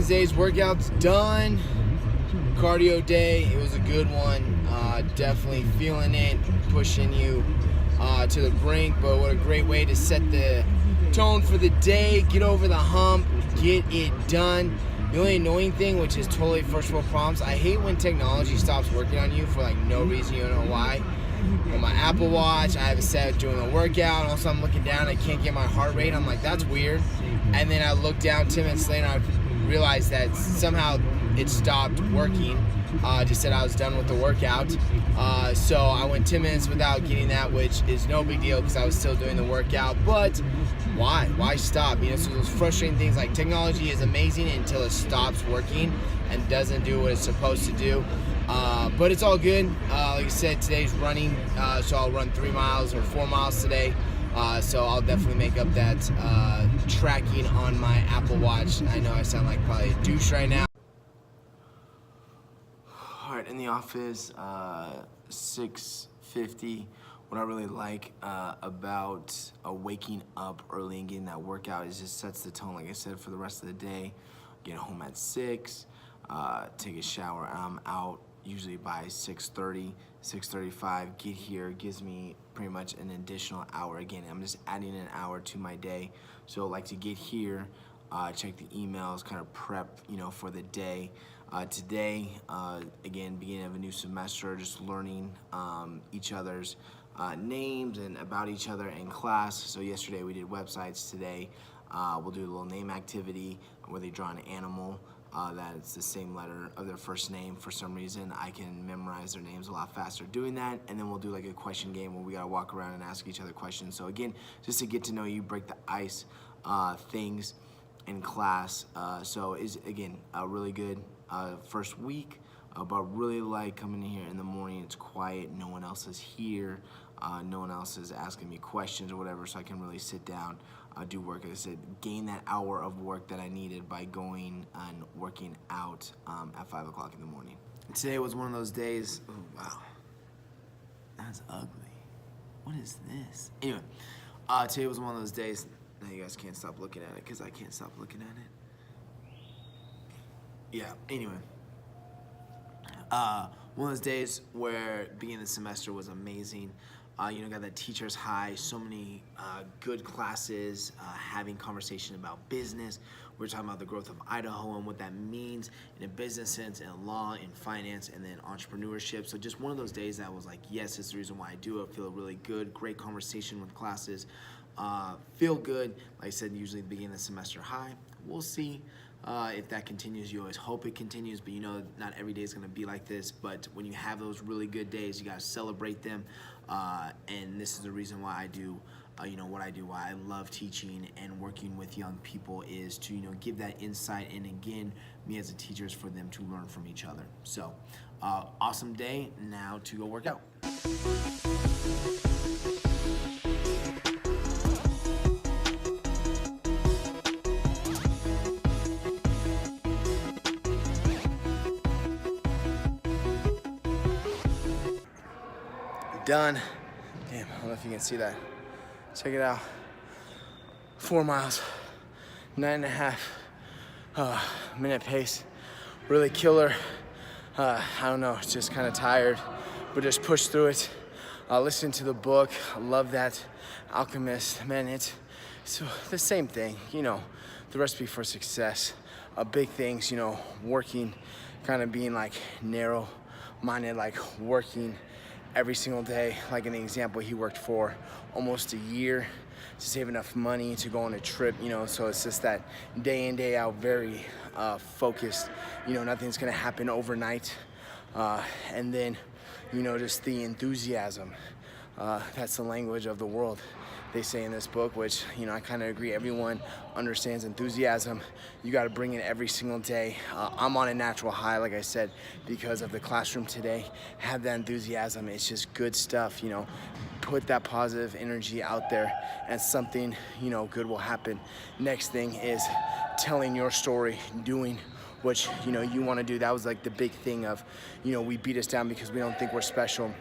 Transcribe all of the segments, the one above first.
Today's workout's done. Cardio day, it was a good one. Definitely feeling it, pushing you to the brink, but what a great way to set the tone for the day, get over the hump, get it done. The only annoying thing, which is totally first world problems, I hate when technology stops working on you for like no reason, you don't know why. On my Apple Watch, I have it set doing a workout, also I'm looking down, I can't get my heart rate, I'm like, that's weird. And then I look down 10 minutes later and I realized that somehow it stopped working. Just said I was done with the workout. So I went 10 minutes without getting that, which is no big deal because I was still doing the workout. But why? Why stop? You know, so those frustrating things, like technology is amazing until it stops working and doesn't do what it's supposed to do. But it's all good. Like I said, today's running, so I'll run 3 miles or 4 miles today. So I'll definitely make up that tracking on my Apple Watch. I know I sound like probably a douche right now. All right, in the office, 6:50. What I really like about waking up early and getting that workout is just sets the tone, like I said, for the rest of the day. Get home at 6, take a shower. I'm out usually by 6:30, 6:35. Get here, gives me pretty much an additional hour. Again, I'm just adding an hour to my day. So I like to get here, check the emails, kind of prep, you know, for the day. Today, again, beginning of a new semester, just learning each other's names and about each other in class. So yesterday we did websites. Today we'll do a little name activity where they draw an animal that it's the same letter of their first name. For some reason, I can memorize their names a lot faster doing that. And then we'll do like a question game where we gotta walk around and ask each other questions. So again, just to get to know you, break the ice, things in class. So is again a really good first week, but really like coming in here in the morning. It's quiet, no one else is here, no one else is asking me questions or whatever, so I can really sit down, do work. Like I said, gain that hour of work that I needed by going and working out at 5 o'clock in the morning. Today was one of those days. Oh wow, that's ugly. What is this? Anyway, today was one of those days. Now you guys can't stop looking at it because I can't stop looking at it. Yeah, anyway. One of those days where beginning the semester was amazing. You know, got that teacher's high, so many good classes, having conversation about business. We're talking about the growth of Idaho and what that means in a business sense, in law, in finance, and then entrepreneurship. So just one of those days that was like, yes, it's the reason why I do it. Feel really good, great conversation with classes. Feel good. Like I said, usually the beginning of the semester high. We'll see. If that continues, you always hope it continues, but you know not every day is going to be like this. But when you have those really good days, you got to celebrate them. And this is the reason why I do, you know, what I do, why I love teaching and working with young people is to, you know, give that insight. And again, me as a teacher is for them to learn from each other. So awesome day. Now to go work out. Done. Damn, I don't know if you can see that. Check it out. 4 miles, 9.5 minute pace. Really killer. I don't know, it's just kind of tired, but just push through it. Listen to the book. I love that. Alchemist, man, it's the same thing, you know, the recipe for success. Big things, you know, working, kind of being like narrow-minded, like working every single day. Like in the example, he worked for almost a year to save enough money to go on a trip, you know, so it's just that day in, day out, very focused. You know, nothing's gonna happen overnight. And then, you know, just the enthusiasm. That's the language of the world, they say in this book, which, you know, I kind of agree. Everyone understands enthusiasm. You got to bring it every single day. I'm on a natural high, like I said, because of the classroom today. Have that enthusiasm. It's just good stuff, you know. Put that positive energy out there and something, you know, good will happen. Next thing is telling your story, doing what, you know, you want to do. That was like the big thing of, you know, we beat us down because we don't think we're special.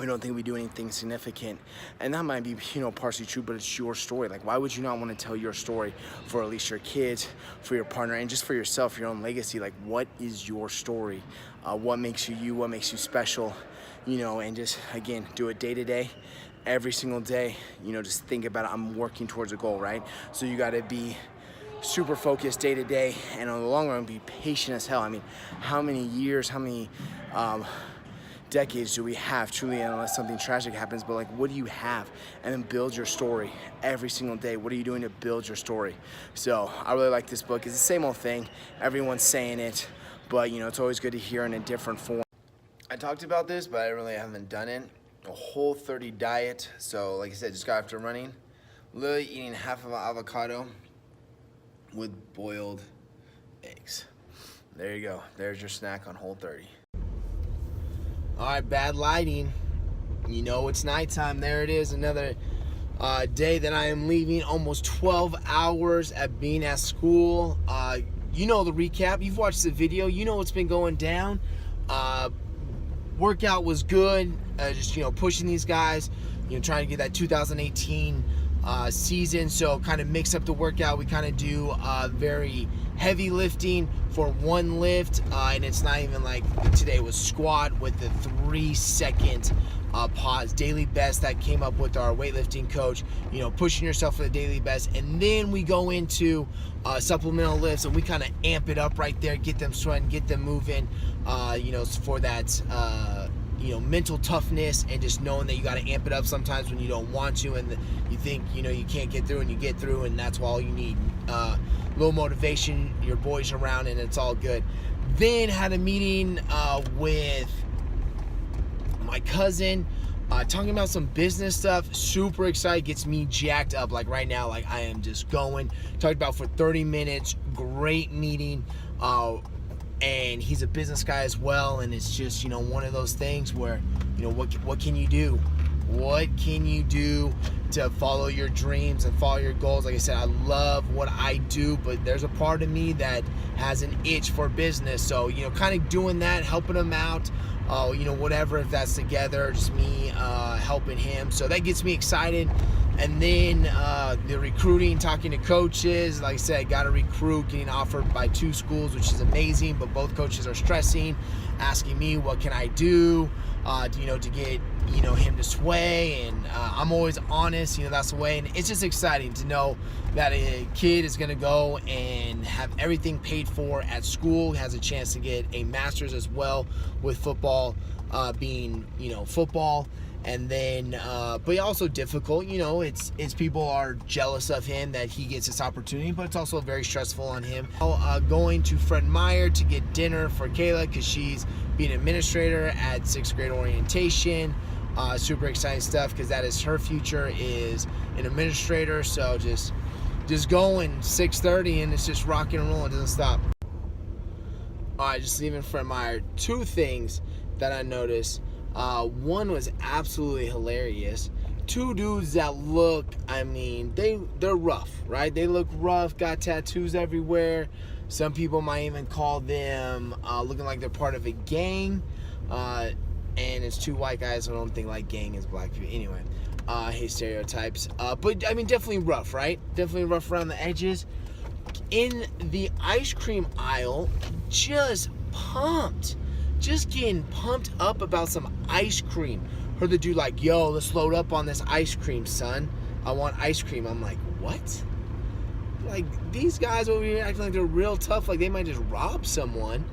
We don't think we do anything significant. And that might be, partially true, but it's your story. Like, why would you not want to tell your story for at least your kids, for your partner, and just for yourself, your own legacy? Like, what is your story? What makes you you? What makes you special? And just, again, do it day to day, every single day. Just think about it. I'm working towards a goal, right? So you got to be super focused day to day, and on the long run, be patient as hell. I mean, how many years, how many decades do we have, truly, unless something tragic happens? But like, what do you have? And then build your story every single day. What are you doing to build your story? So I really like this book. It's the same old thing. Everyone's saying it, but it's always good to hear in a different form. I talked about this, but I really haven't done it. A Whole30 diet. So like I said, just got after running, literally eating half of an avocado with boiled eggs. There you go. There's your snack on Whole30. All right, bad lighting. It's nighttime. There it is, another day that I am leaving. Almost 12 hours at being at school. The recap. You've watched the video. You know what's been going down. Workout was good. Just pushing these guys. Trying to get that 2018 season. So kind of mix up the workout. We kind of do very heavy lifting for one lift, and it's not even like today was squat with the 3-second pause, daily best that came up with our weightlifting coach, pushing yourself for the daily best. And then we go into supplemental lifts, and we kind of amp it up right there, get them sweating, get them moving, for that mental toughness, and just knowing that you got to amp it up sometimes when you don't want to, and you think you can't get through, and you get through, and that's all you need. Little motivation, your boys around, and it's all good. Then had a meeting with my cousin, talking about some business stuff. Super excited, gets me jacked up. Like right now, like I am just going. Talked about for 30 minutes. Great meeting. And he's a business guy as well, and it's just one of those things where what can you do? What can you do to follow your dreams and follow your goals? Like I said, I love what I do, but there's a part of me that has an itch for business. So kind of doing that, helping him out, whatever, if that's together, just me helping him. So that gets me excited. And then the recruiting, talking to coaches. Like I said, got to recruit, getting offered by 2 schools, which is amazing. But both coaches are stressing, asking me what can I do, to get him to sway. And I'm always honest. That's the way. And it's just exciting to know that a kid is going to go and have everything paid for at school, has a chance to get a master's as well, with football being football. And then, but also difficult, it's people are jealous of him that he gets this opportunity, but it's also very stressful on him. Going to Fred Meyer to get dinner for Kayla, because she's being an administrator at 6th grade orientation. Super exciting stuff, because that is her future, is an administrator. So just going 6:30, and it's just rocking and rolling, it doesn't stop. All right, just leaving Fred Meyer. 2 things that I noticed. One was absolutely hilarious. 2 dudes that look, they're rough, right? They look rough, got tattoos everywhere. Some people might even call them looking like they're part of a gang. And it's 2 white guys. I don't think like gang is black people. Anyway, hate stereotypes. But definitely rough, right? Definitely rough around the edges. In the ice cream aisle, just getting pumped up about some ice cream. Heard the dude like, yo, let's load up on this ice cream, son. I want ice cream. I'm like, what? Like, these guys over here acting like they're real tough, like they might just rob someone.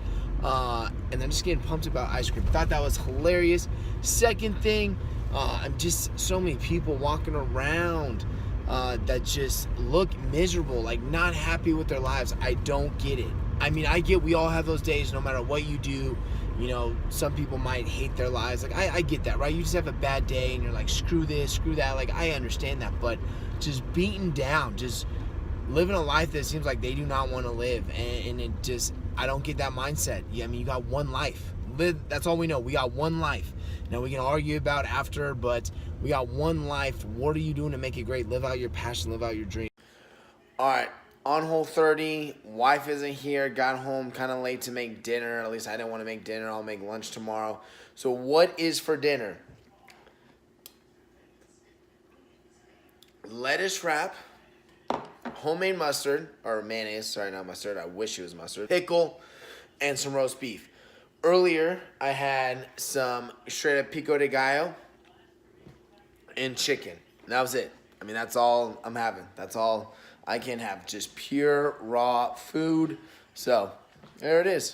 And then just getting pumped about ice cream. Thought that was hilarious. Second thing, I'm just so many people walking around that just look miserable, like not happy with their lives. I don't get it. I get we all have those days, no matter what you do. Some people might hate their lives. Like, I get that, right? You just have a bad day and you're like, screw this, screw that. Like, I understand that. But just beaten down, just living a life that seems like they do not want to live. And it just, I don't get that mindset. You got one life. That's all we know. We got one life. Now, we can argue about after, but we got one life. What are you doing to make it great? Live out your passion, live out your dream. All right. On Whole30, wife isn't here, got home kind of late to make dinner. At least I didn't want to make dinner. I'll make lunch tomorrow. So what is for dinner? lettuce wrap, homemade mustard, or mayonnaise, sorry, not mustard, I wish it was mustard, pickle, and some roast beef. Earlier, I had some straight up pico de gallo and chicken. And that was it. I mean, that's all I'm having. That's all I can have. Just pure, raw food. So, there it is.